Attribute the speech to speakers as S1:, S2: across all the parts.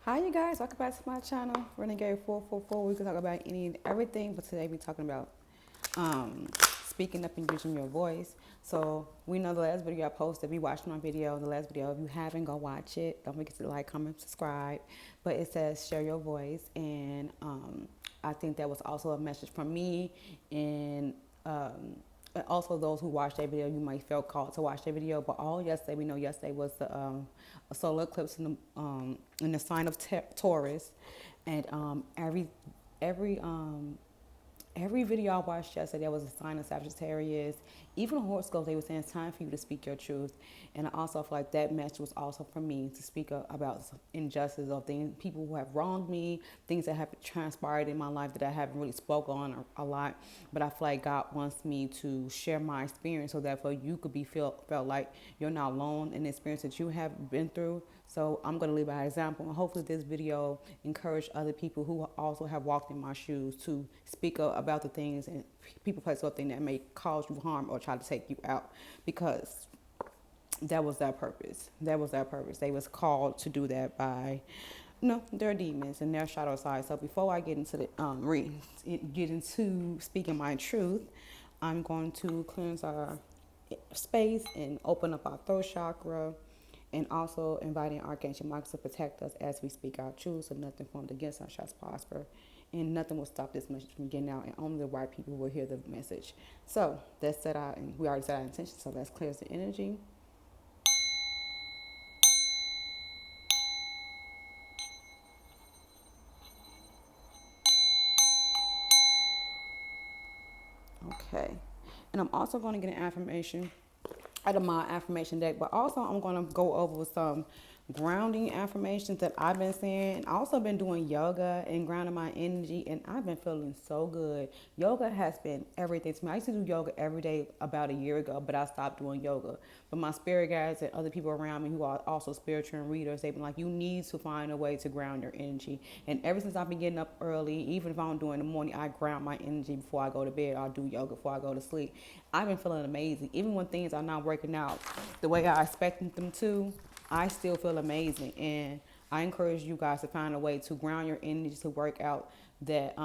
S1: Hi, you guys. Welcome back to my channel, Renegade 444. We can talk about any and everything, but today we're talking about um, speaking up and using your voice. So we know the last video I posted. If you watched my video, the last video, if you haven't, go watch it. Don't forget to like, comment, subscribe. But it says share your voice, and I think that was also a message from me and also those who watched that video, you might feel called to watch that video. But all yesterday, we know yesterday was the a solar eclipse in the sign of Taurus, and every every video I watched yesterday, there was a sign of Sagittarius. Even horoscopes, they were saying it's time for you to speak your truth. And I also feel like that message was also for me to speak about injustice or things, people who have wronged me, things that have transpired in my life that I haven't really spoken on a lot. But I feel like God wants me to share my experience so that for you could be felt like you're not alone in the experience that you have been through. So I'm going to leave by example, and hopefully this video encourage other people who also have walked in my shoes to speak up about the things and people, place, or thing that may cause you harm or try to take you out, because that was their purpose. That was their purpose. They was called to do that by, their demons and their shadow side. So before I get into get into speaking my truth, I'm going to cleanse our space and open up our throat chakra, and also inviting Archangel Michael to protect us as we speak our truth, so nothing formed against us shall prosper, and nothing will stop this message from getting out, and only the right people will hear the message. So that's set out, and we already set our intention, so let's clear the energy. Okay, and I'm also going to get an affirmation out of my affirmation deck, but also I'm going to go over some grounding affirmations that I've been saying. I also been doing yoga and grounding my energy, and I've been feeling so good. Yoga has been everything to me. I used to do yoga every day about a year ago, but I stopped doing yoga. But my spirit guides and other people around me who are also spiritual readers, they've been like, you need to find a way to ground your energy. And ever since I've been getting up early, even if I don't do it in the morning, I ground my energy before I go to bed. I'll do yoga before I go to sleep. I've been feeling amazing. Even when things are not working out the way I expected them to, I still feel amazing. And I encourage you guys to find a way to ground your energy, to work out that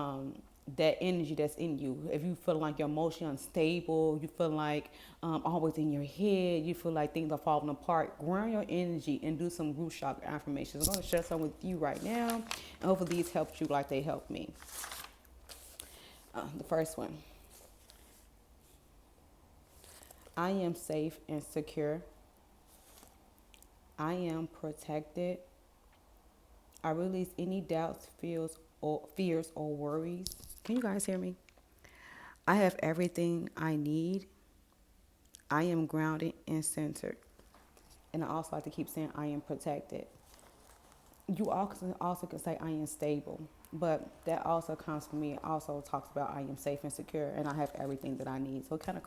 S1: energy that's in you. If you feel like you're emotionally unstable, you feel like always in your head, you feel like things are falling apart, ground your energy and do some root chakra affirmations. I'm going to share some with you right now, and hopefully these help you like they helped me. The first one: I am safe and secure. I am protected. I release any doubts, fears or worries. Can you guys hear me? I have everything I need. I am grounded and centered. And I also like to keep saying I am protected. You also can say I am stable, but that also comes from me. It also talks about I am safe and secure, and I have everything that I need. So it kind of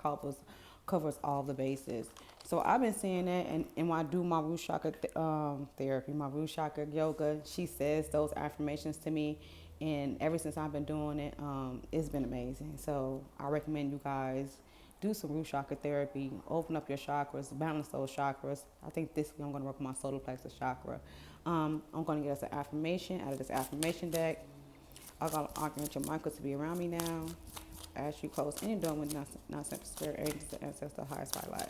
S1: covers all the bases. So I've been saying that, and when I do my root chakra therapy, my root chakra yoga, she says those affirmations to me, and ever since I've been doing it, it's been amazing. So I recommend you guys do some root chakra therapy, open up your chakras, balance those chakras. I think this week I'm going to work on my solar plexus chakra. I'm going to get us an affirmation out of this affirmation deck. I got Archangel Michael to be around me now. As you close any door with non-central spirit agents to access the highest light.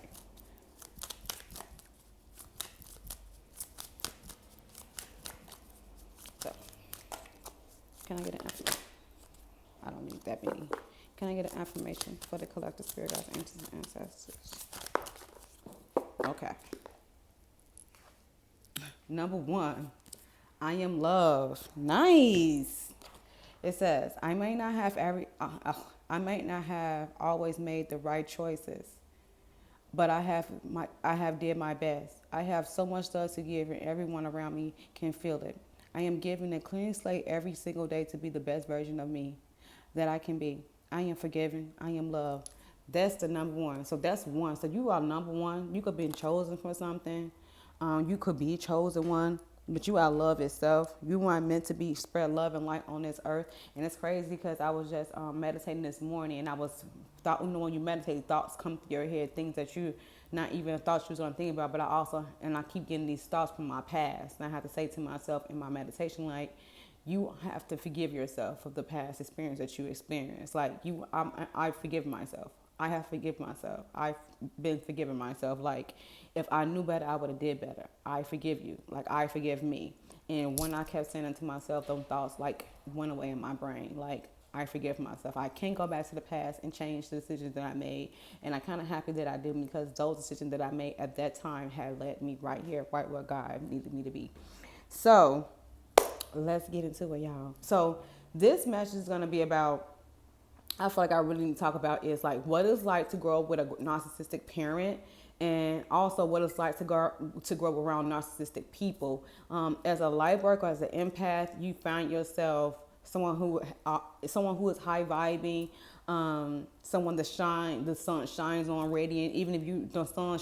S1: So, can I get an affirmation? I don't need that many. Can I get an affirmation for the collective spirit guides, angels, and ancestors? Okay. Number one, I am loved. Nice. It says, I might not have always made the right choices, but I have did my best. I have so much love to give, and everyone around me can feel it. I am given a clean slate every single day to be the best version of me that I can be. I am forgiven. I am loved. That's the number one. So that's one. So you are number one. You could be chosen for something. You could be chosen one, but you are love itself. You weren't meant to be spread love and light on this earth. And it's crazy because I was just meditating this morning, and I was thought, when you meditate, thoughts come to your head, things that you not even a thought she was going to think about, but I keep getting these thoughts from my past. And I have to say to myself in my meditation, like, you have to forgive yourself of the past experience that you experienced. Like, I forgive myself. I have forgiven myself. I've been forgiving myself. Like, if I knew better, I would have did better. I forgive you. Like, I forgive me. And when I kept saying it to myself, those thoughts like went away in my brain. Like, I forgive myself. I can't go back to the past and change the decisions that I made. And I'm kind of happy that I did, because those decisions that I made at that time had led me right here, right where God needed me to be. So let's get into it, y'all. So this message is going to be about, I feel like I really need to talk about is like what it's like to grow up with a narcissistic parent, and also what it's like to grow around narcissistic people. As a light worker, as an empath, you find yourself someone who is high vibing, someone the sun shines on radiant. Even if the sun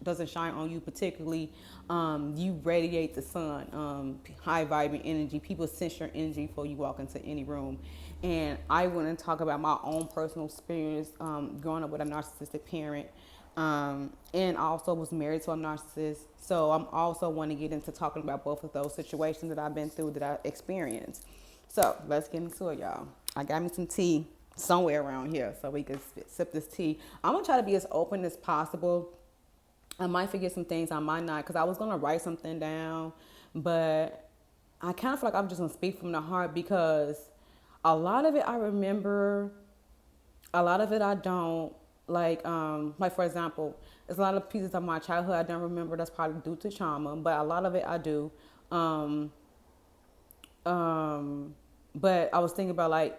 S1: doesn't shine on you particularly, you radiate the sun, high vibing energy. People sense your energy before you walk into any room. And I want to talk about my own personal experience growing up with a narcissistic parent, and also was married to a narcissist. So I'm also want to get into talking about both of those situations that I've been through, that I experienced. So let's get into it, y'all. I got me some tea somewhere around here so we can sip this tea. I'm going to try to be as open as possible. I might forget some things, I might not, because I was going to write something down, but I kind of feel like I'm just going to speak from the heart, because a lot of it I remember, a lot of it I don't. Like for example, there's a lot of pieces of my childhood I don't remember. That's probably due to trauma, but a lot of it I do. But I was thinking about like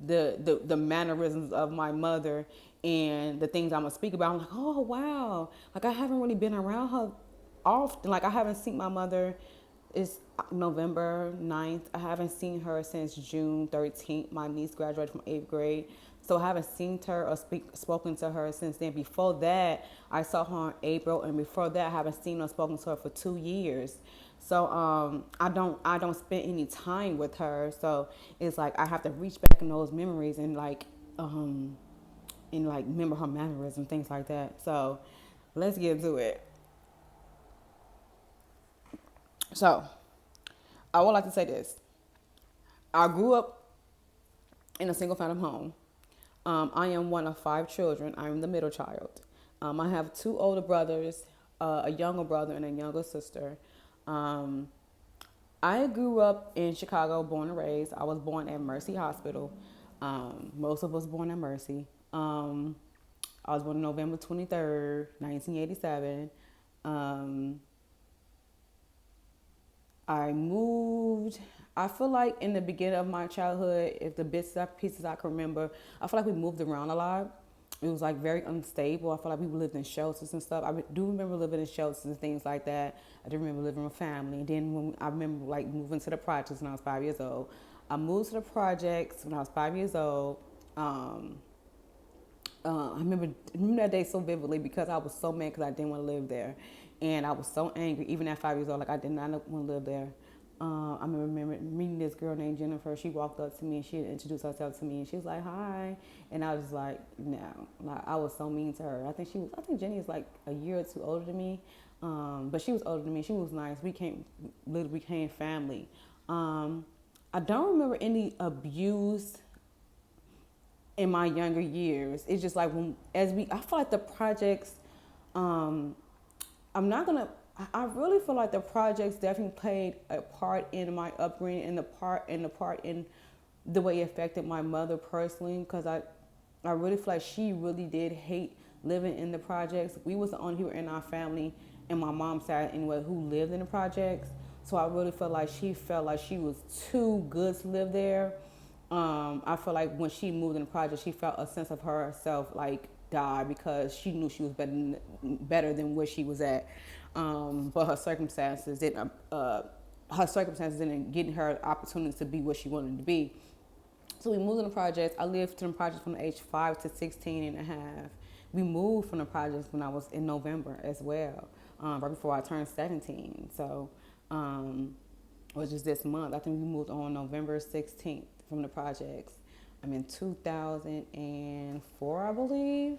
S1: the mannerisms of my mother and the things I'm gonna speak about. I'm like, oh wow, like I haven't really been around her often. Like I haven't seen my mother. It's November 9th. I haven't seen her since June 13th. My niece graduated from 8th grade. So I haven't seen her or spoken to her since then. Before that, I saw her in April, and before that, I haven't seen or spoken to her for 2 years. So I don't spend any time with her. So it's like I have to reach back in those memories and remember her mannerisms, things like that. So let's get into it. So I would like to say this. I grew up in a single family home. I am one of 5 children. I am the middle child. I have 2 older brothers, a younger brother, and a younger sister. I grew up in Chicago, born and raised. I was born at Mercy Hospital. Most of us born at Mercy. I was born November 23rd, 1987. I moved. I feel like in the beginning of my childhood, if the pieces I can remember, I feel like we moved around a lot. It was like very unstable. I feel like we lived in shelters and stuff. I do remember living in shelters and things like that. I do remember living with family. And then I remember like moving to the projects when I was 5 years old. I moved to the projects when I was 5 years old. I remember that day so vividly because I was so mad because I didn't want to live there. And I was so angry, even at 5 years old, like I did not want to live there. I remember meeting this girl named Jennifer. She walked up to me and she introduced herself to me, and she was like, "Hi," and I was like, "No," like I was so mean to her. I think Jenny is like a year or 2 older than me, but she was older than me. She was nice. We became family. I don't remember any abuse in my younger years. It's just like I feel like the projects. I really feel like the projects definitely played a part in my upbringing and the part in the way it affected my mother personally, because I really feel like she really did hate living in the projects. We was the only people in our family and my mom's side anyway who lived in the projects. So I really felt like she was too good to live there. I feel like when she moved in the project, she felt a sense of herself like die because she knew she was better than where she was at. But her circumstances didn't get her opportunities to be what she wanted to be. So we moved in the projects. I lived in the projects from the age 5 to 16 and a half. We moved from the projects when I was in November as well, right before I turned 17. So, which is this month. I think we moved on November 16th from the projects. I'm in 2004, I believe.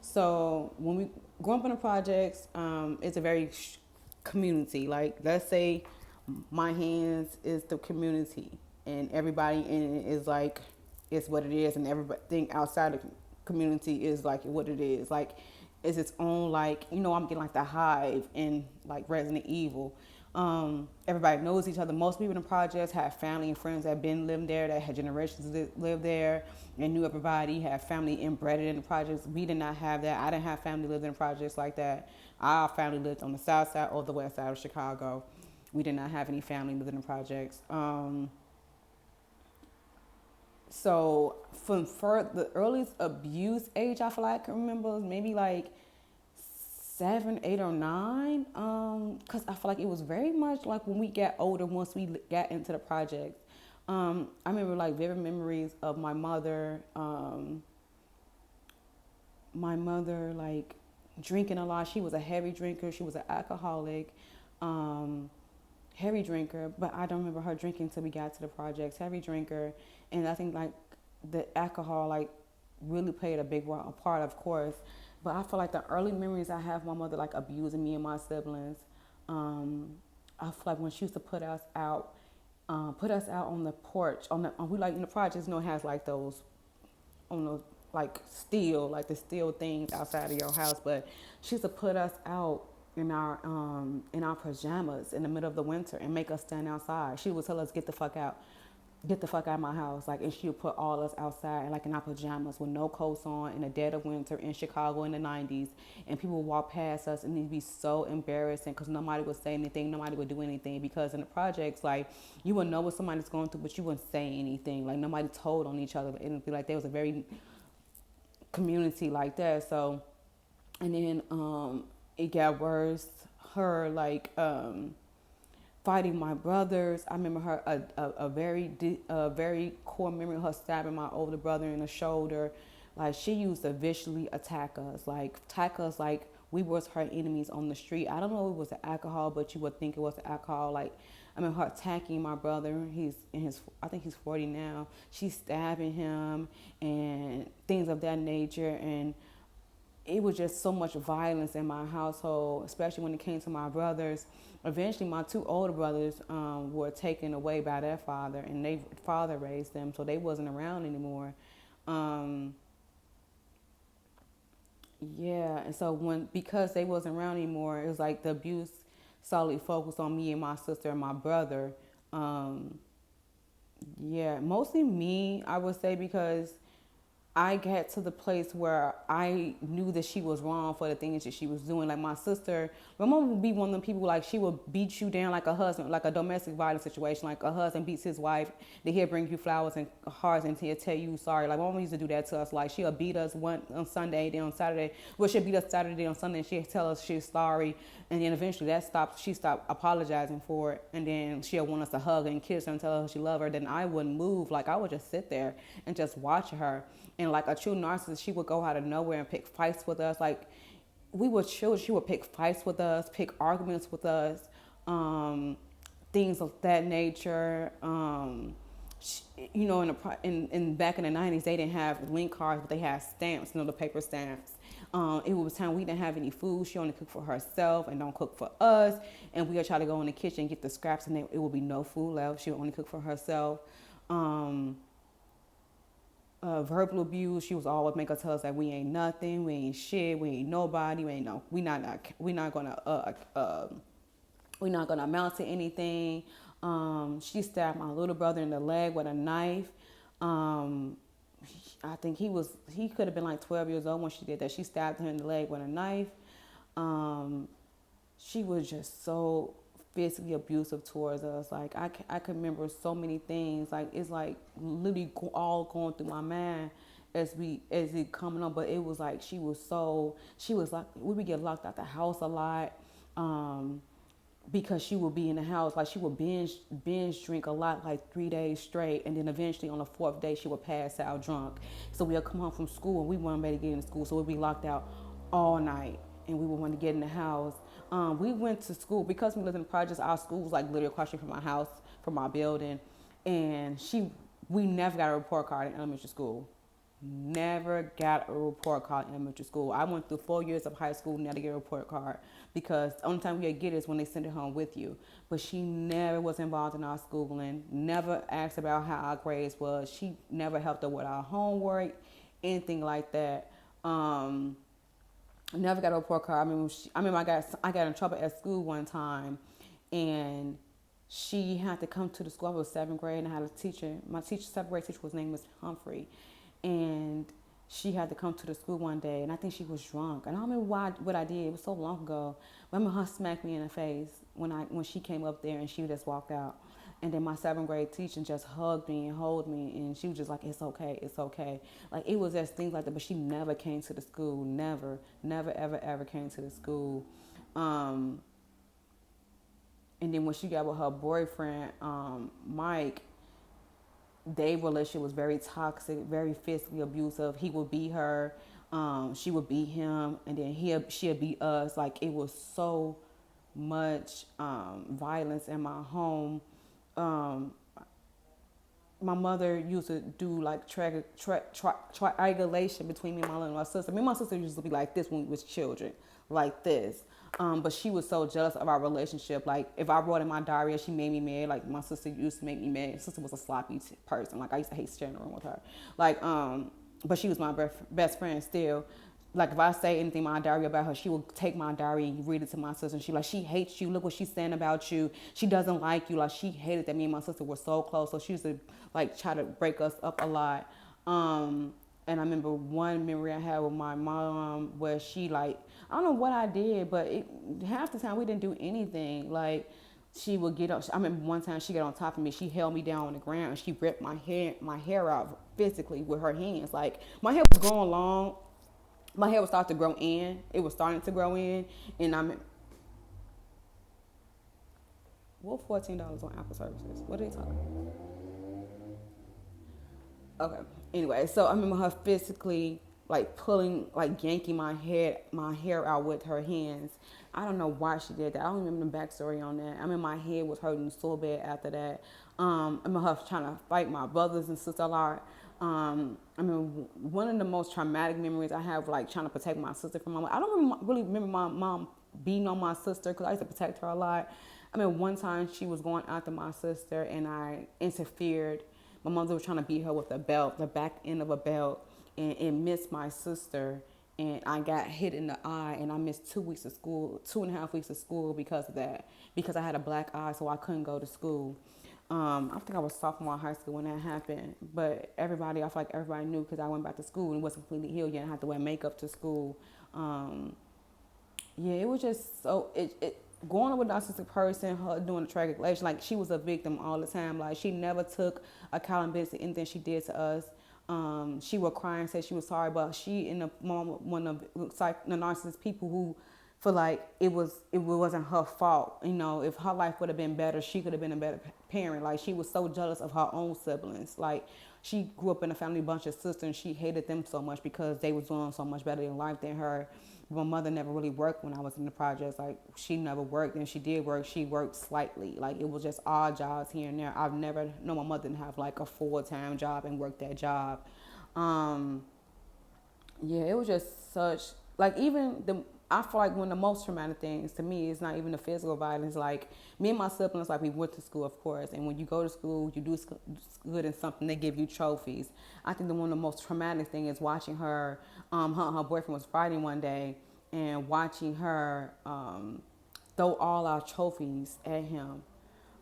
S1: So when we grow up in the projects, it's a very community. Like, let's say my hands is the community, and everybody in it is like, it's what it is, and everything outside the community is like what it is. Like, it's its own, like, I'm getting like the hive in like Resident Evil. Everybody knows each other. Most people in the projects have family and friends that have been living there, that had generations that lived there, and knew everybody. Had family embedded in the projects. We did not have that. I didn't have family lived in the projects like that. Our family lived on the south side or the west side of Chicago. We did not have any family living in the projects. So from the earliest abuse age, I feel like I can remember was maybe like 7, 8, or 9. Cause I feel like it was very much like when we got older, once we got into the projects. I remember like vivid memories of my mother. My mother like drinking a lot. She was a heavy drinker. She was an alcoholic. Heavy drinker, but I don't remember her drinking until we got to the projects. Heavy drinker, and I think like the alcohol like really played a big part, of course. But I feel like the early memories I have, my mother like abusing me and my siblings. I feel like when she used to put us out on the porch. We like in the projects, it has like those on the like steel, like the steel things outside of your house. But she used to put us out in our pajamas in the middle of the winter and make us stand outside. She would tell us, get the fuck out of my house. Like, and she would put all us outside like in our pajamas with no coats on in the dead of winter in Chicago in the 90s. And people would walk past us and it'd be so embarrassing because nobody would say anything. Nobody would do anything because in the projects, like, you would know what somebody's going through, but you wouldn't say anything. Like, nobody told on each other. It'd be like there was a very community like that. So, and then it got worse. Her like fighting my brothers. I remember her a very core memory of her stabbing my older brother in the shoulder. Like, she used to viciously attack us like we was her enemies on the street. I don't know if it was the alcohol, but you would think it was the alcohol. Like, I mean, her attacking my brother. I think he's 40 now. She's stabbing him and things of that nature. And it was just so much violence in my household, especially when it came to my brothers. Eventually, my 2 older brothers were taken away by their father, and their father raised them, so they wasn't around anymore. Yeah, and so because they wasn't around anymore, it was like the abuse solely focused on me and my sister and my brother. Yeah, mostly me, I would say, because I got to the place where I knew that she was wrong for the things that she was doing. Like, my mom would be one of them people, like, she would beat you down like a husband, like a domestic violence situation. Like, a husband beats his wife, then he'll bring you flowers and hearts and he'll tell you sorry. Like, my mom used to do that to us. Like, she'll beat us one on Sunday, then on Saturday. Well, she'll beat us Saturday, on Sunday, and she'll tell us she's sorry. And then eventually that stopped. She stopped apologizing for it. And then she'll want us to hug her and kiss her and tell her she loved her. Then I wouldn't move. Like, I would just sit there and just watch her. And like a true narcissist, she would go out of nowhere and pick fights with us. Like, we were children, she would pick fights with us, pick arguments with us, things of that nature. In back in the 90s, they didn't have link cards, but they had stamps, the paper stamps. It was time we didn't have any food. She only cooked for herself and don't cook for us. And we would try to go in the kitchen and get the scraps, and it would be no food left. She would only cook for herself. Verbal abuse. She was always make us tell us that we ain't nothing, we ain't shit, we ain't nobody, we're not gonna amount to anything. She stabbed my little brother in the leg with a knife. I think he could have been like 12 years old when she did that. She stabbed him in the leg with a knife. She was just so physically abusive towards us. Like, I can remember so many things. Like, it's like literally all going through my mind as it coming on. But it was like she was like, we would get locked out the house a lot, because she would be in the house. Like, she would binge drink a lot, like 3 days straight, and then eventually on the 4th day she would pass out drunk. So we'll come home from school and we weren't ready to get into school, so we'd be locked out all night and we would want to get in the house. We went to school because we lived in the projects. Our school was like literally across the street from my house, from our building, and we never got a report card in elementary school. never got a report card in elementary school. I went through 4 years of high school, never get a report card because the only time we get it is when they send it home with you. But she never was involved in our schooling, never asked about how our grades was. She never helped her with our homework, anything like that. Never got a report card. I got in trouble at school one time, and she had to come to the school. I was 7th grade, and I had a teacher. My teacher, 7th grade teacher, was named Miss Humphrey, and she had to come to the school one day, and I think she was drunk. And I don't remember what I did. It was so long ago. I remember her smacked me in the face when she came up there, and she just walked out. And then my 7th grade teacher just hugged me and held me, and she was just like, "It's okay, it's okay." Like, it was just things like that. But she never came to the school. Never, never, ever, ever came to the school. And then when she got with her boyfriend, Mike, their relationship was very toxic, very physically abusive. He would beat her, she would beat him, and then she'll beat us. Like, it was so much violence in my home. My mother used to do like triangulation between me and my sister. Me and my sister used to be like this when we was children, like this. But she was so jealous of our relationship. Like, if I wrote in my diary, she made me mad. Like, my sister used to make me mad. My sister was a sloppy person. Like, I used to hate sharing a room with her. Like, but she was my best friend still. Like, if I say anything in my diary about her, she will take my diary and read it to my sister. And she hates you. Look what she's saying about you. She doesn't like you. Like, she hated that me and my sister were so close. So she used to like try to break us up a lot. And I remember one memory I had with my mom where she, like, I don't know what I did, but half the time we didn't do anything. Like, she would get up. I remember one time she got on top of me. She held me down on the ground, and she ripped my hair out physically with her hands. Like, my hair was growing long. My hair was starting to grow in. It was starting to grow in, and what $14 on Apple services? What are they talking about? Okay. Anyway, so I remember her physically like pulling, like yanking my hair out with her hands. I don't know why she did that. I don't remember the backstory on that. I mean, my head was hurting so bad after that. I remember her trying to fight my brothers and sisters a lot. I mean, one of the most traumatic memories I have, like, trying to protect my sister from my mom. I don't really remember my mom beating on my sister because I used to protect her a lot. I mean, one time she was going after my sister and I interfered. My mother was trying to beat her with a belt, the back end of a belt, and it missed my sister. And I got hit in the eye, and I missed 2 weeks of school, 2.5 weeks of school because of that, because I had a black eye, so I couldn't go to school. I think I was sophomore in high school when that happened, but I feel like everybody knew because I went back to school and wasn't completely healed yet. I had to wear makeup to school. Yeah, it was just so, going with a narcissistic person, her doing the triangulation, like, she was a victim all the time. Like, she never took accountability for anything she did to us. She would cry and say she was sorry, but she and the mom, one of the narcissist people who feel like it wasn't her fault. You know, if her life would have been better, she could have been a better parent. Like, she was so jealous of her own siblings. Like, she grew up in a family bunch of sisters, and she hated them so much because they was doing so much better in life than her. My mother never really worked when I was in the projects. Like, she never worked, and she did work. She worked slightly. Like, it was just odd jobs here and there. I've never known my mother didn't have like a full-time job and work that job. Yeah, it was just such, like, I feel like one of the most traumatic things to me is not even the physical violence. Like, me and my siblings, like, we went to school, of course, and when you go to school, you do good in something, they give you trophies. I think one of the most traumatic thing is watching her, her boyfriend was fighting one day, and watching her throw all our trophies at him.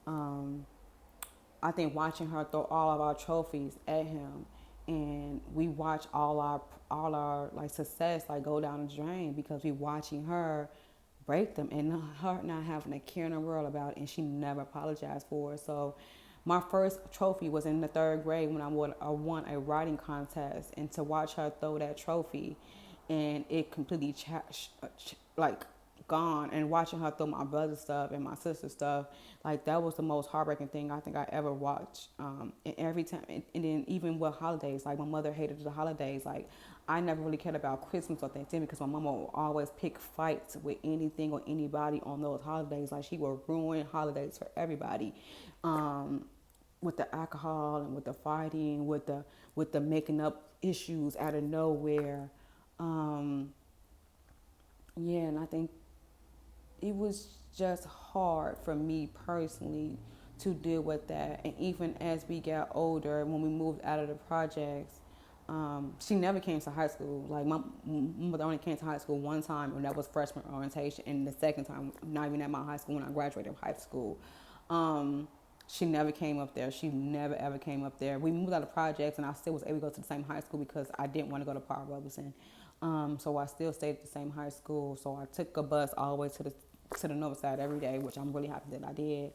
S1: I think watching her throw all of our trophies at him, and we watch all our like success like go down the drain because we watching her break them, and her not having a care in the world about it, and she never apologized for it. So my first trophy was in the 3rd grade when I won a writing contest, and to watch her throw that trophy and it completely like gone, and watching her throw my brother's stuff and my sister's stuff, like, that was the most heartbreaking thing I think I ever watched. And every time, and then even with holidays, like, my mother hated the holidays. Like, I never really cared about Christmas or Thanksgiving because my mama would always pick fights with anything or anybody on those holidays. Like, she would ruin holidays for everybody. with the alcohol and with the fighting, with the making up issues out of nowhere. Um, yeah, and I think it was just hard for me personally to deal with that. And even as we got older, when we moved out of the projects, she never came to high school. Like my mother only came to high school one time, and that was freshman orientation. And the second time, not even at my high school when I graduated high school. She never came up there. She never ever came up there. We moved out of projects, and I still was able to go to the same high school because I didn't want to go to Park Robeson. So I still stayed at the same high school. So I took a bus all the way to the north side every day, which I'm really happy that I did.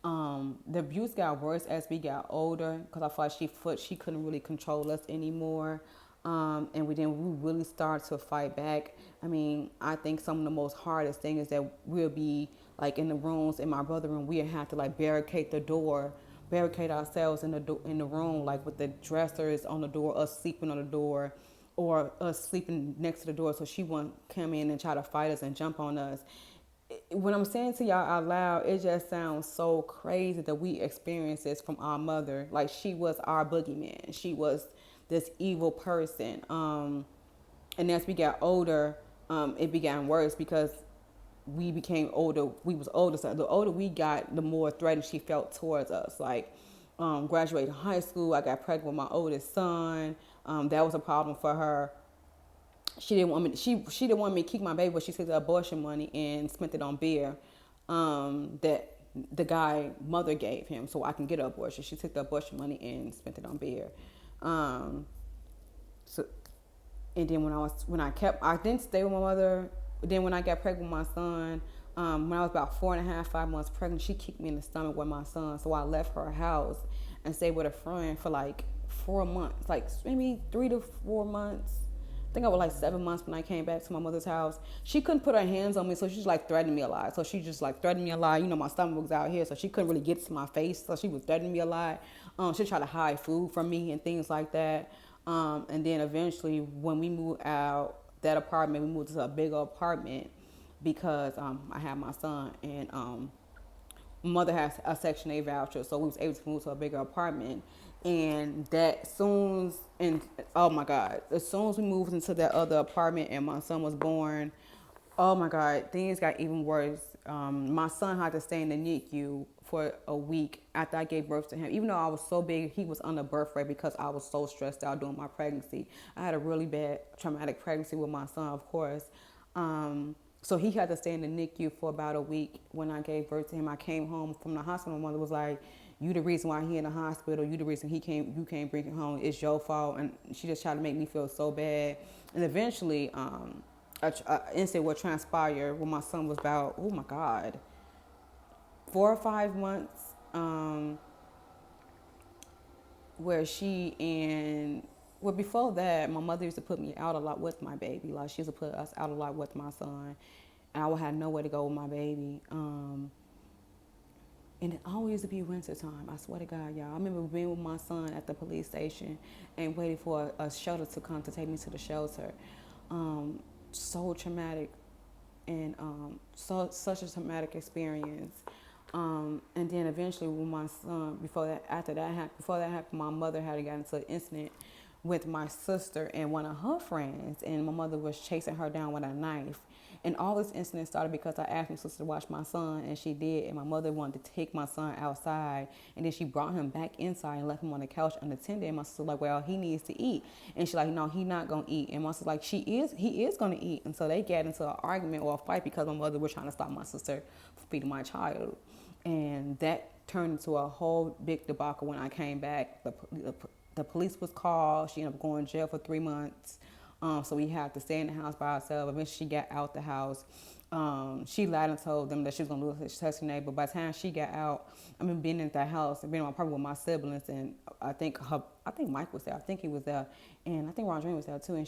S1: The abuse got worse as we got older because I felt like she couldn't really control us anymore. And we really start to fight back. I mean, I think some of the most hardest thing is that we'll be like in the rooms in my brother room. We'll have to like barricade ourselves in the room, like with the dressers on the door, us sleeping on the door, or us sleeping next to the door so she won't come in and try to fight us and jump on us. When I'm saying to y'all out loud, it just sounds so crazy that we experienced this from our mother. Like she was our boogeyman. She was this evil person. And as we got older, it began worse because we became older. We was older. So the older we got, the more threatened she felt towards us. Like graduating high school, I got pregnant with my oldest son. That was a problem for her. She didn't want me. She didn't want me to keep my baby, but she took the abortion money and spent it on beer that the guy mother gave him, so I can get an abortion. She took the abortion money and spent it on beer. So, and then I didn't stay with my mother. Then when I got pregnant with my son, when I was about 4.5, 5 months pregnant, she kicked me in the stomach with my son. So I left her house and stayed with a friend for like 4 months, like maybe 3 to 4 months. I think I was like 7 months when I came back to my mother's house. She couldn't put her hands on me, so she just like threatened me a lot. So she just like threatened me a lot. You know, my stomach was out here, so she couldn't really get to my face. So she was threatening me a lot. She tried to hide food from me and things like that. And then eventually, when we moved out that apartment, we moved to a bigger apartment because I had my son, and mother has a Section 8 voucher, so we was able to move to a bigger apartment. And oh my God, as soon as we moved into that other apartment and my son was born, oh my God, things got even worse. My son had to stay in the NICU for a week after I gave birth to him. Even though I was so big, he was under birth rate because I was so stressed out during my pregnancy. I had a really bad traumatic pregnancy with my son, of course. So he had to stay in the NICU for about a week. When I gave birth to him, I came home from the hospital. My mother was like, "You the reason why he in the hospital. You the reason you can't bring him home. It's your fault." And she just tried to make me feel so bad. And eventually, an incident would transpire when my son was about, oh my God, 4 or 5 months, well, before that, my mother used to put me out a lot with my baby. Like, she used to put us out a lot with my son. And I would have nowhere to go with my baby. And it always used to be winter time. I swear to God, y'all. I remember being with my son at the police station and waiting for a shelter to come to take me to the shelter. So traumatic, and such a traumatic experience. And then eventually with my son, before that happened, my mother had gotten into an incident with my sister and one of her friends, and my mother was chasing her down with a knife. And all this incident started because I asked my sister to watch my son, and she did. And my mother wanted to take my son outside, and then she brought him back inside and left him on the couch unattended. And my sister was like, "Well, he needs to eat." And she's like, "No, he's not gonna eat." And my sister like, he is gonna eat." And so they got into an argument or a fight because my mother was trying to stop my sister from feeding my child. And that turned into a whole big debacle when I came back. The police was called. She ended up going to jail for 3 months. So we had to stay in the house by ourselves. Eventually, she got out the house. She lied and told them that she was going to lose her Section 8. But by the time she got out, I mean, being in that house, being in my apartment with my siblings, and I think Mike was there. I think he was there, and I think Rondrine was there too. And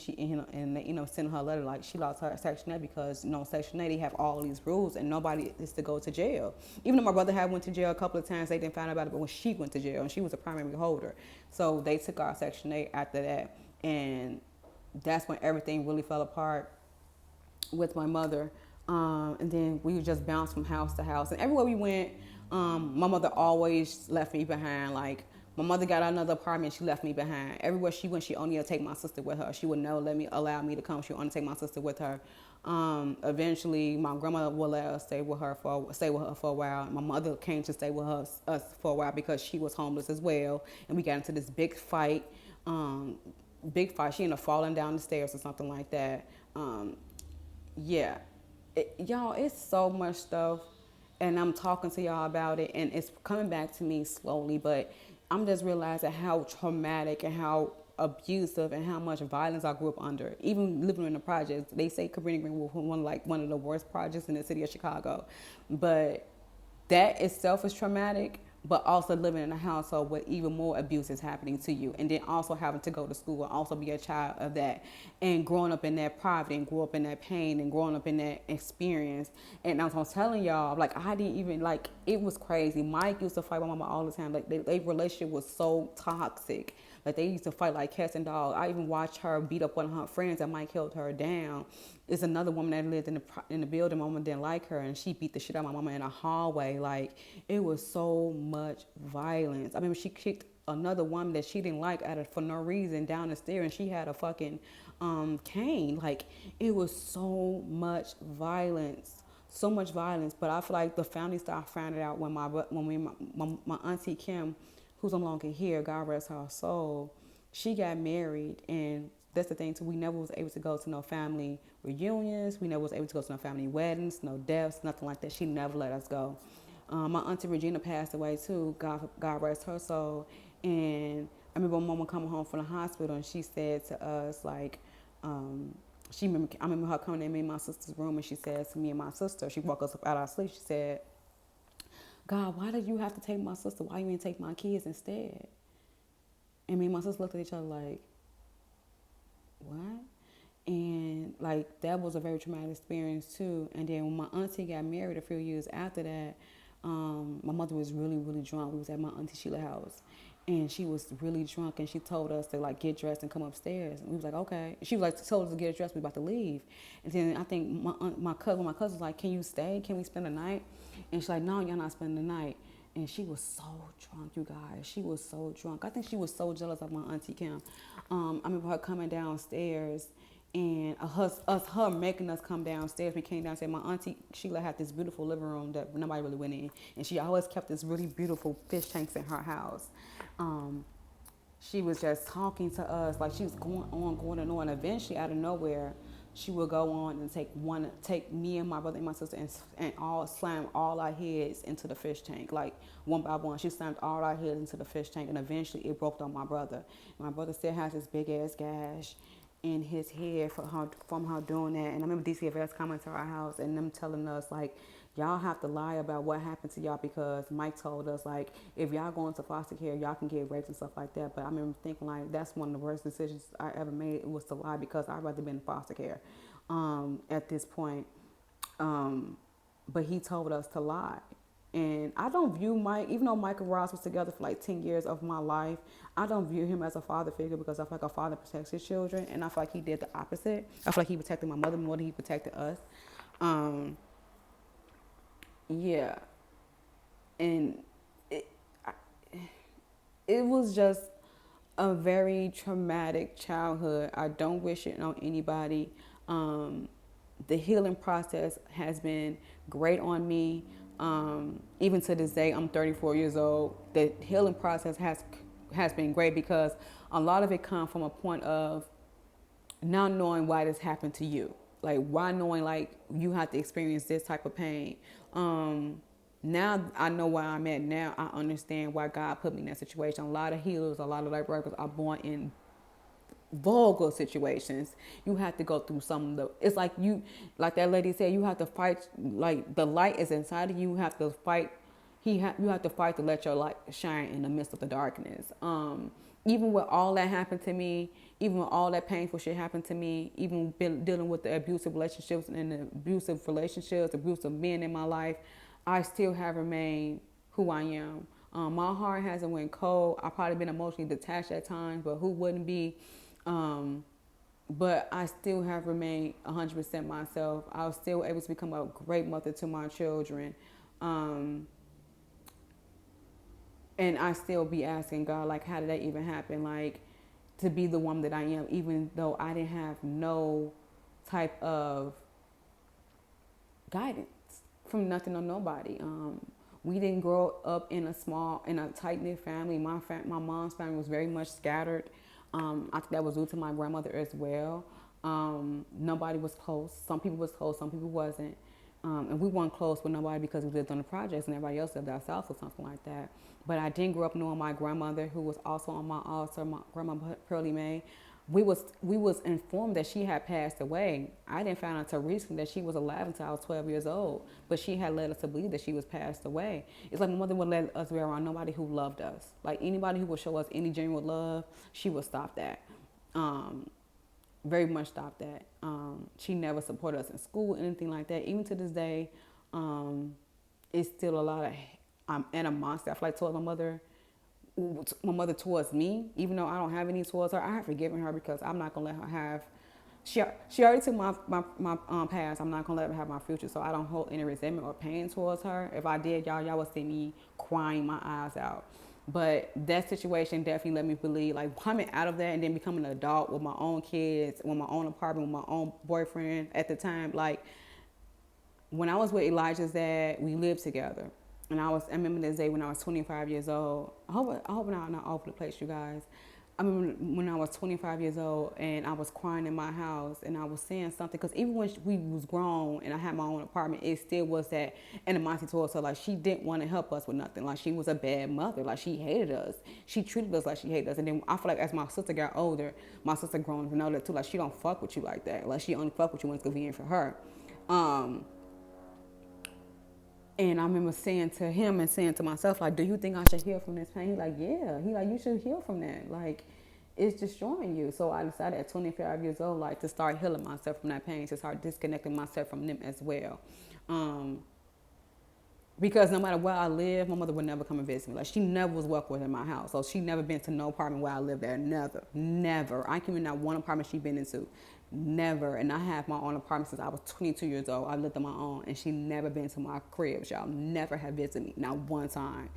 S1: they, sending her a letter like she lost her Section 8 because Section 8 they have all these rules and nobody is to go to jail. Even though my brother had went to jail a couple of times, they didn't find out about it. But when she went to jail, and she was a primary holder, so they took our Section 8 after that, and that's when everything really fell apart with my mother. And then we would just bounce from house to house. And everywhere we went, My mother always left me behind. Like, my mother got another apartment, she left me behind. Everywhere she went, she only would take my sister with her. She would never allow me to come. She would only take my sister with her. Eventually, my grandmother would let us stay with her for a while. My mother came to stay with us for a while because she was homeless as well, and we got into this big fight. She ended up falling down the stairs or something like that. Yeah, y'all, it's so much stuff, and I'm talking to y'all about it, and it's coming back to me slowly, but I'm just realizing how traumatic and how abusive and how much violence I grew up under. Even living in the projects, they say Cabrini Green was one of the worst projects in the city of Chicago, but that itself is traumatic, but also living in a household where even more abuse is happening to you, and then also having to go to school and also be a child of that, and growing up in that poverty and grow up in that pain and growing up in that experience. And I was telling y'all, like, I didn't even, like, it was crazy. Mike used to fight my mama all the time. Like, their relationship was so toxic. Like, they used to fight like cats and dogs. I even watched her beat up one of her friends that Mike held her down. There's another woman that lived in the building. My mama didn't like her, and she beat the shit out of my mama in a hallway. Like, it was so much violence. I remember she kicked another woman that she didn't like for no reason down the stairs, and she had a fucking cane. Like, it was so much violence. So much violence. But I feel like the family started finding out when my auntie Kim, who's no longer here, God rest her soul, she got married. And that's the thing too, we never was able to go to no family reunions, we never was able to go to no family weddings, no deaths, nothing like that. She never let us go. My auntie Regina passed away too, God rest her soul. And I remember my mama coming home from the hospital, and she said to us, like, I remember her coming in me and my sister's room, and she said to me and my sister, she woke us up out of our sleep, she said, God, why did you have to take my sister? Why you didn't take my kids instead? And me and my sister looked at each other like, what? And like, that was a very traumatic experience too. And then when my auntie got married a few years after that, my mother was really, really drunk. We was at my auntie Sheila's house, and she was really drunk, and she told us to like get dressed and come upstairs. And we was like, okay. She was like, told us to get dressed, we about to leave. And then I think my cousin was like, can you stay? Can we spend the night? And she's like, no, y'all not spending the night. And she was so drunk, you guys. She was so drunk. I think she was so jealous of my auntie Kim. I remember her coming downstairs, and her making us come downstairs. We came downstairs. My auntie Sheila had this beautiful living room that nobody really went in, and she always kept this really beautiful fish tanks in her house. She was just talking to us, like she was going and on. Eventually, out of nowhere, she would go on and take me and my brother and my sister and all slam all our heads into the fish tank, like one by one. She slammed all our heads into the fish tank, and eventually it broke on my brother. My brother still has this big ass gash in his head from her doing that. And I remember DCFS coming to our house and them telling us, like, y'all have to lie about what happened to y'all, because Mike told us, like, if y'all go into foster care, y'all can get raped and stuff like that. But I remember thinking, like, that's one of the worst decisions I ever made, was to lie, because I'd rather been in foster care at this point. But he told us to lie. And I don't view Mike, even though Mike and Ross was together for like 10 years of my life, I don't view him as a father figure, because I feel like a father protects his children, and I feel like he did the opposite. I feel like he protected my mother more than he protected us. Yeah. And it was just a very traumatic childhood. I don't wish it on anybody. The healing process has been great on me. Even to this day, I'm 34 years old. The healing process has been great, because a lot of it comes from a point of not knowing why this happened to you. Like, why knowing, like, you have to experience this type of pain. Now I know where I'm at now. I understand why God put me in that situation. A lot of healers, a lot of light workers are born in vulgar situations. You have to go through some of the, it's like like that lady said, you have to fight, like, the light is inside of you. You have to fight. You have to fight to let your light shine in the midst of the darkness. Even with all that happened to me, even with all that painful shit happened to me, even dealing with the abusive relationships, abusive men in my life, I still have remained who I am. My heart hasn't went cold. I've probably been emotionally detached at times, but who wouldn't be? But I still have remained 100% myself. I was still able to become a great mother to my children. And I still be asking God, like, how did that even happen? Like, to be the woman that I am, even though I didn't have no type of guidance from nothing or nobody. We didn't grow up in a tight knit family. My mom's family was very much scattered. I think that was due to my grandmother as well. Nobody was close. Some people was close, some people wasn't. And we weren't close with nobody because we lived on the projects and everybody else lived out south or something like that. But I didn't grow up knowing my grandmother, who was also on my altar, my grandma Pearlie Mae. We was informed that she had passed away. I didn't find out until recently that she was alive until I was 12 years old. But she had led us to believe that she was passed away. It's like my mother would let us be around nobody who loved us. Like anybody who would show us any genuine love, she would stop that. Very much stop that. She never supported us in school, anything like that. Even to this day, it's still a lot of animosity. I feel like towards my mother towards me, even though I don't have any towards her. I have forgiven her because I'm not gonna let her have. She already took my past. I'm not gonna let her have my future. So I don't hold any resentment or pain towards her. If I did, y'all would see me crying my eyes out. But that situation definitely let me believe, like coming out of that and then becoming an adult with my own kids, with my own apartment, with my own boyfriend at the time. Like when I was with Elijah's dad, we lived together. And I remember this day when I was 25 years old. I hope I'm not all over the place, you guys. I remember when I was 25 years old and I was crying in my house and I was saying something. Because even when we was grown and I had my own apartment, it still was that animosity towards her. Like she didn't want to help us with nothing. Like she was a bad mother. Like she hated us. She treated us like she hated us. And then I feel like as my sister got older, my sister grown to know that too. Like she don't fuck with you like that. Like she only fuck with you when it's convenient for her. And I remember saying to him and saying to myself, like, do you think I should heal from this pain? He's like, yeah. He like, you should heal from that. Like, it's destroying you. So I decided at 25 years old, like, to start healing myself from that pain, to start disconnecting myself from them as well. Because no matter where I live, my mother would never come and visit me. Like, she never was welcome in my house. So she never been to no apartment where I lived there. Never. I can't even not one apartment she been into. Never. And I have my own apartment since I was 22 years old. I lived on my own. And she never been to my crib, y'all. Never have visited me. Not one time.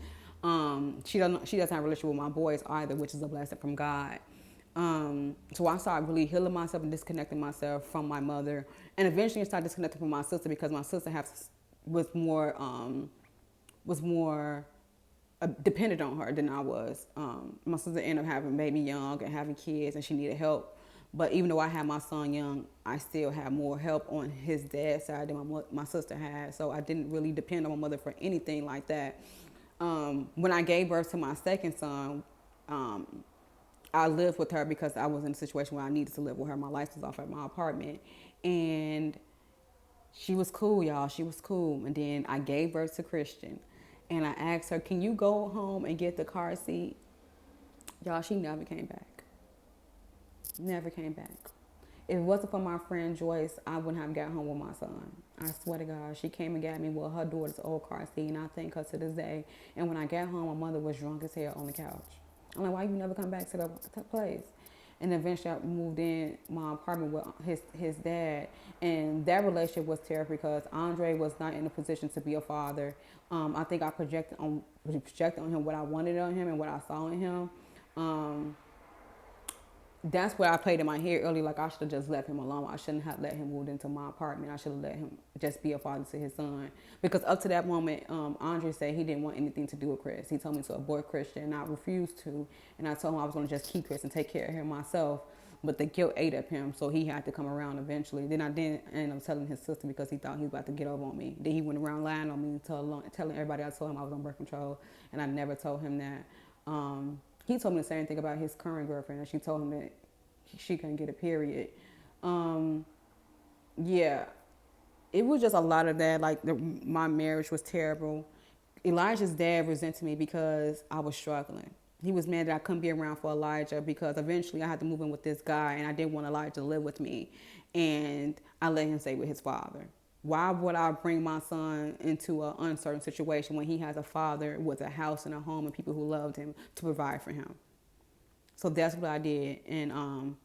S1: She doesn't have a relationship with my boys either, which is a blessing from God. So I started really healing myself and disconnecting myself from my mother. And eventually I started disconnecting from my sister because my sister was more dependent on her than I was. My sister ended up having a baby young and having kids, and she needed help. But even though I had my son young, I still had more help on his dad's side than my sister had. So I didn't really depend on my mother for anything like that. When I gave birth to my second son, I lived with her because I was in a situation where I needed to live with her. My lights was off at my apartment. And she was cool, y'all. She was cool. And then I gave birth to Christian. And I asked her, can you go home and get the car seat? Y'all, she never came back. Never came back. If it wasn't for my friend Joyce, I wouldn't have got home with my son. I swear to God, she came and got me with her daughter's old car seat, and I thank her to this day. And when I got home, my mother was drunk as hell on the couch. I'm like, why you never come back to the place? And eventually I moved in my apartment with his dad. And that relationship was terrible because Andre was not in a position to be a father. I think I projected on him what I wanted on him and what I saw in him. That's what I played in my head earlier. Like I should have just left him alone. I shouldn't have let him move into my apartment. I should have let him just be a father to his son. Because up to that moment, Andre said he didn't want anything to do with Chris. He told me to abort Christian, and I refused to. And I told him I was going to just keep Chris and take care of him myself. But the guilt ate up him, so he had to come around eventually. Then I didn't end up telling his sister because he thought he was about to get over on me. Then he went around lying on me, telling everybody I told him I was on birth control, and I never told him that. He told me the same thing about his current girlfriend, and she told him that she couldn't get a period. Yeah, it was just a lot of that. Like my marriage was terrible. Elijah's dad resented me because I was struggling. He was mad that I couldn't be around for Elijah because eventually I had to move in with this guy, and I didn't want Elijah to live with me. And I let him stay with his father. Why would I bring my son into an uncertain situation when he has a father with a house and a home and people who loved him to provide for him? So that's what I did. And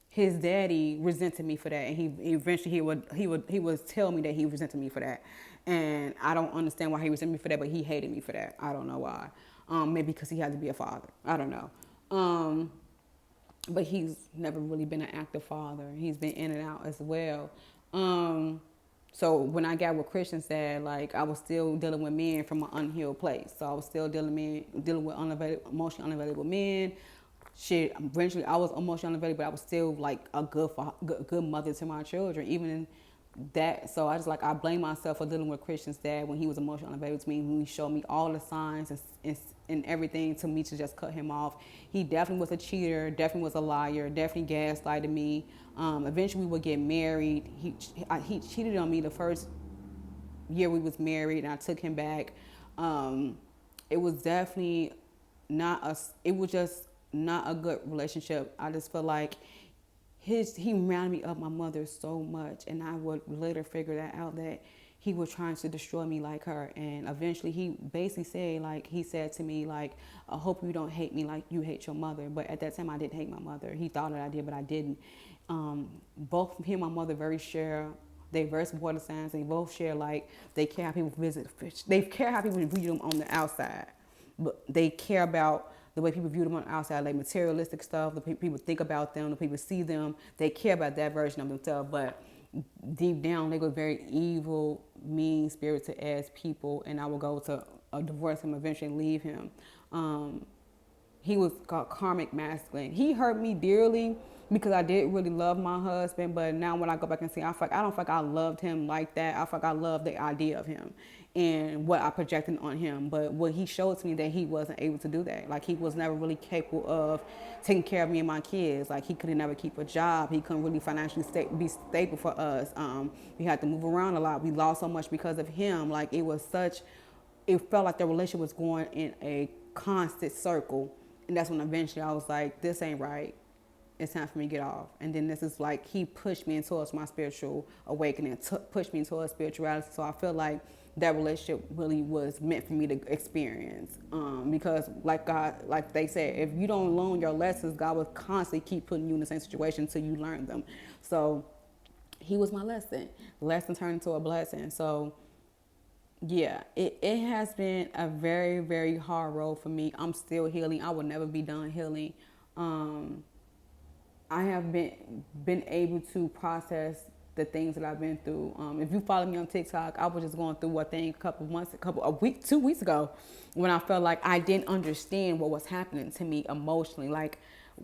S1: his daddy resented me for that, and he eventually he would tell me that he resented me for that. And I don't understand why he resented me for that, but he hated me for that. I don't know why. Maybe because he had to be a father. I don't know. But he's never really been an active father. He's been in and out as well. So when I got with Christian said, like I was still dealing with men from an unhealed place. So I was still dealing with emotionally unavailable men. Shit, eventually I was emotionally unavailable, but I was still like a good mother to my children, even in that. So I blame myself for dealing with Christian's dad when he was emotionally unavailable to me, when he showed me all the signs and everything to me to just cut him off. He definitely was a cheater, definitely was a liar, definitely gaslighted me. Eventually we would get married. He cheated on me the first year we was married, and I took him back. It was definitely it was just not a good relationship. I just feel like he reminded me of my mother so much, and I would later figure that out, that he was trying to destroy me like her. And eventually he basically said, like, he said to me, like, I hope you don't hate me like you hate your mother. But at that time I didn't hate my mother. He thought that I did, but I didn't. Both him and my mother they very supportive signs. They both share, like, they care how people they care how people view them on the outside, but they care about the way people view them on the outside, like materialistic stuff, the people think about them, the people see them. They care about that version of themselves, but deep down they were very evil, mean spirited ass people. And I would go to divorce him, eventually leave him. He was called karmic masculine. He hurt me dearly because I did really love my husband, but now when I go back and see, I don't feel like I loved him like that. I feel like I loved the idea of him and what I projected on him. But what he showed to me, that he wasn't able to do that. Like, he was never really capable of taking care of me and my kids. Like, he could never keep a job. He couldn't really financially be stable for us. We had to move around a lot. We lost so much because of him. Like, it felt like the relationship was going in a constant circle. And that's when eventually I was like, this ain't right. It's time for me to get off. And then this is like, he pushed me towards my spiritual awakening, pushed me towards spirituality. So I feel like that relationship really was meant for me to experience. Because like God, like they said, if you don't learn your lessons, God will constantly keep putting you in the same situation until you learn them. So he was my lesson. The lesson turned into a blessing. So yeah, it has been a very, very hard road for me. I'm still healing. I will never be done healing. I have been able to process the things that I've been through. If you follow me on TikTok, I was just going through a thing a week, 2 weeks ago, when I felt like I didn't understand what was happening to me emotionally. Like,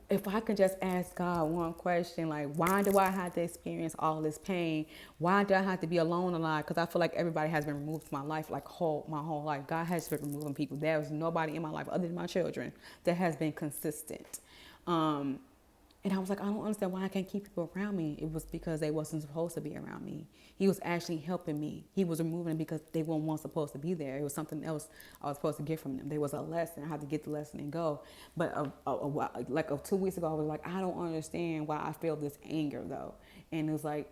S1: if I could just ask God one question, like, why do I have to experience all this pain? Why do I have to be alone a lot? Because I feel like everybody has been removed from my life, like my whole life. God has been removing people. There was nobody in my life other than my children that has been consistent. And I was like, I don't understand why I can't keep people around me. It was because they wasn't supposed to be around me. He was actually helping me. He was removing them because they weren't supposed to be there. It was something else I was supposed to get from them. There was a lesson. I had to get the lesson and go. But 2 weeks ago, I was like, I don't understand why I feel this anger, though. And it was like,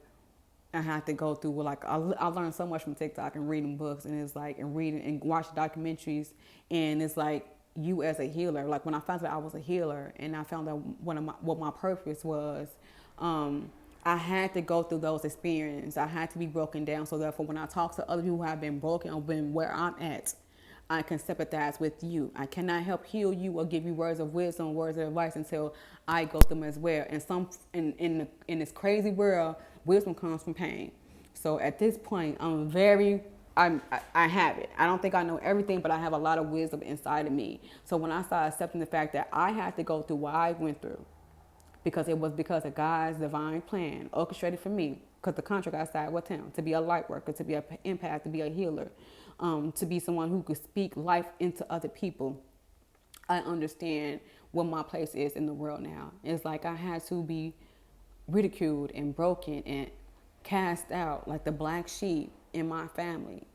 S1: I had to go through, like, I learned so much from TikTok and reading books, and it's like, and reading and watching documentaries. And it's like, you as a healer, like when I found out I was a healer and I found out what my purpose was, I had to go through those experiences. I had to be broken down. So therefore, when I talk to other people who have been broken or been where I'm at, I can sympathize with you. I cannot help heal you or give you words of wisdom, words of advice until I go through them as well. And in this crazy world, wisdom comes from pain. So at this point, I have it. I don't think I know everything, but I have a lot of wisdom inside of me. So when I started accepting the fact that I had to go through what I went through, because it was because of God's divine plan orchestrated for me, because the contract I signed with him, to be a light worker, to be an empath, to be a healer, to be someone who could speak life into other people. I understand what my place is in the world now. It's like I had to be ridiculed and broken and cast out like the black sheep in my family,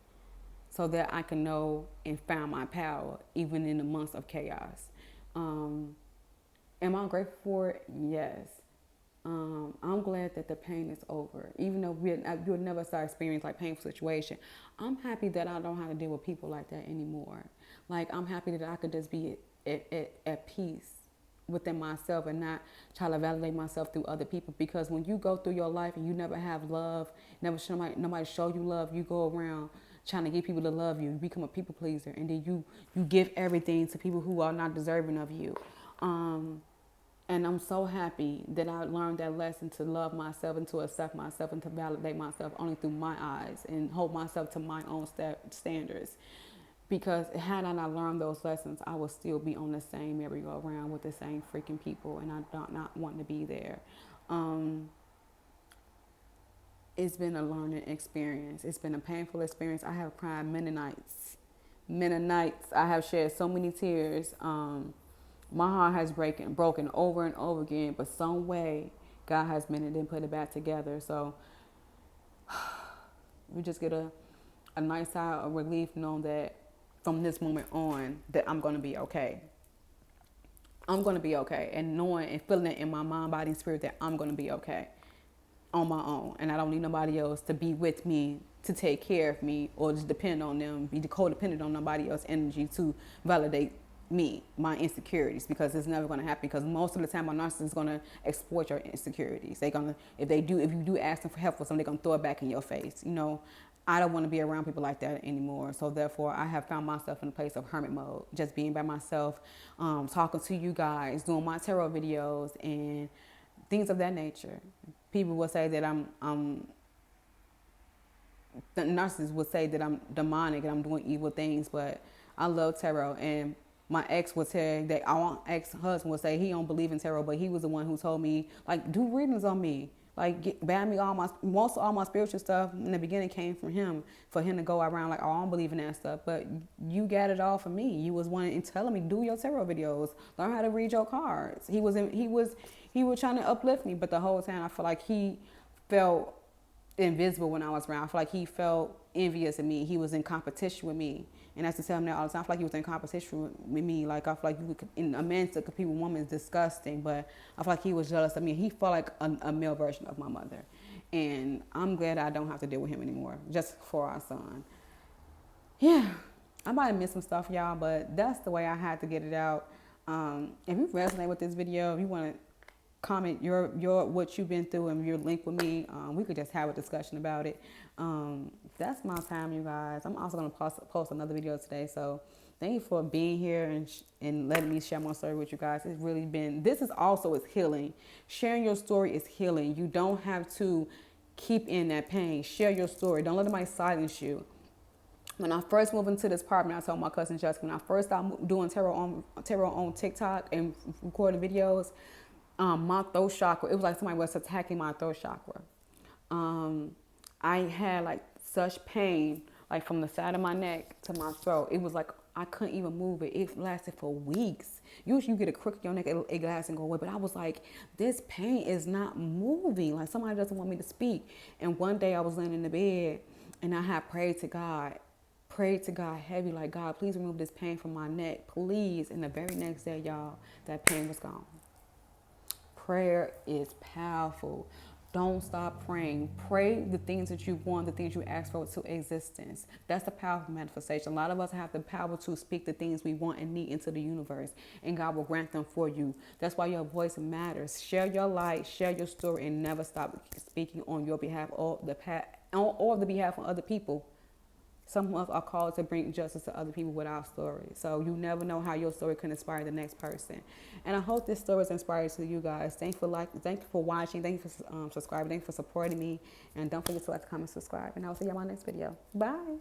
S1: so that I can know and find my power even in the months of chaos. Am I grateful for it? Yes. I'm glad that the pain is over. Even though you'll never start experiencing like painful situation, I'm happy that I don't have to deal with people like that anymore. Like, I'm happy that I could just be at peace within myself and not try to validate myself through other people. Because when you go through your life and you never have love, nobody show you love, you go around trying to get people to love you. You become a people pleaser, and then you give everything to people who are not deserving of you. And I'm so happy that I learned that lesson to love myself and to accept myself and to validate myself only through my eyes and hold myself to my own standards. Because had I not learned those lessons, I would still be on the same merry-go-round with the same freaking people, and I don't not want to be there. It's been a learning experience. It's been a painful experience. I have cried many nights. Many nights. I have shed so many tears. My heart has broken over and over again, but some way God has mended it and put it back together. So we just get a nice sigh of relief knowing that from this moment on that I'm going to be okay. I'm going to be okay. And knowing and feeling it in my mind, body, and spirit that I'm going to be okay on my own. And I don't need nobody else to be with me to take care of me or just depend on them, be codependent on nobody else's energy to validate me, my insecurities, because it's never going to happen. Because most of the time, a narcissist is going to exploit your insecurities. They're gonna, if you do ask them for help for something, they're going to throw it back in your face. You know, I don't want to be around people like that anymore. So therefore, I have found myself in a place of hermit mode, just being by myself, talking to you guys, doing my tarot videos and things of that nature. People will say that the narcissist would say that I'm demonic and I'm doing evil things, but I love tarot. And my ex would say that our ex-husband would say he don't believe in tarot, but he was the one who told me, like, do readings on me. Like, ban me most of all my spiritual stuff in the beginning came from him, for him to go around like, oh, I don't believe in that stuff. But you got it all from me. You was one in telling me, do your tarot videos, learn how to read your cards. He was trying to uplift me, but the whole time I feel like he felt invisible when I was around. I feel like he felt envious of me. He was in competition with me. And I used to tell him that all the time. I feel like he was in competition with me. Like, I feel like a man to compete with a woman is disgusting, but I feel like he was jealous of me. He felt like a male version of my mother. And I'm glad I don't have to deal with him anymore, just for our son. Yeah, I might have missed some stuff, y'all, but that's the way I had to get it out. If you resonate with this video, if you want to comment your what you've been through and your link with me, we could just have a discussion about it. That's my time, you guys. I'm also going to post another video today, so thank you for being here and letting me share my story with you guys. It's really been, this is healing. Sharing your story is healing. You don't have to keep in that pain. Share your story. Don't let anybody silence you. When I first moved into this apartment, I told my cousin Jessica, when I first started doing tarot on TikTok and recording videos, my throat chakra, it was like somebody was attacking my throat chakra. I had like such pain, like from the side of my neck to my throat. It was like I couldn't even move it. It lasted for weeks. Usually you get a crook in your neck, it lasts and go away. But I was like, this pain is not moving. Like somebody doesn't want me to speak. And one day I was laying in the bed and I had prayed to God heavy, like, God, please remove this pain from my neck, please. And the very next day, y'all, that pain was gone. Prayer is powerful. Don't stop praying. Pray the things that you want, the things you ask for to existence. That's the power of manifestation. A lot of us have the power to speak the things we want and need into the universe, and God will grant them for you. That's why your voice matters. Share your light, share your story, and never stop speaking on your behalf or the behalf of other people. Some of us are called to bring justice to other people with our story. So you never know how your story can inspire the next person. And I hope this story is inspiring to you guys. Thank you for watching. Thank you for subscribing. Thank you for supporting me. And don't forget to like, comment, subscribe. And I'll see you on my next video. Bye.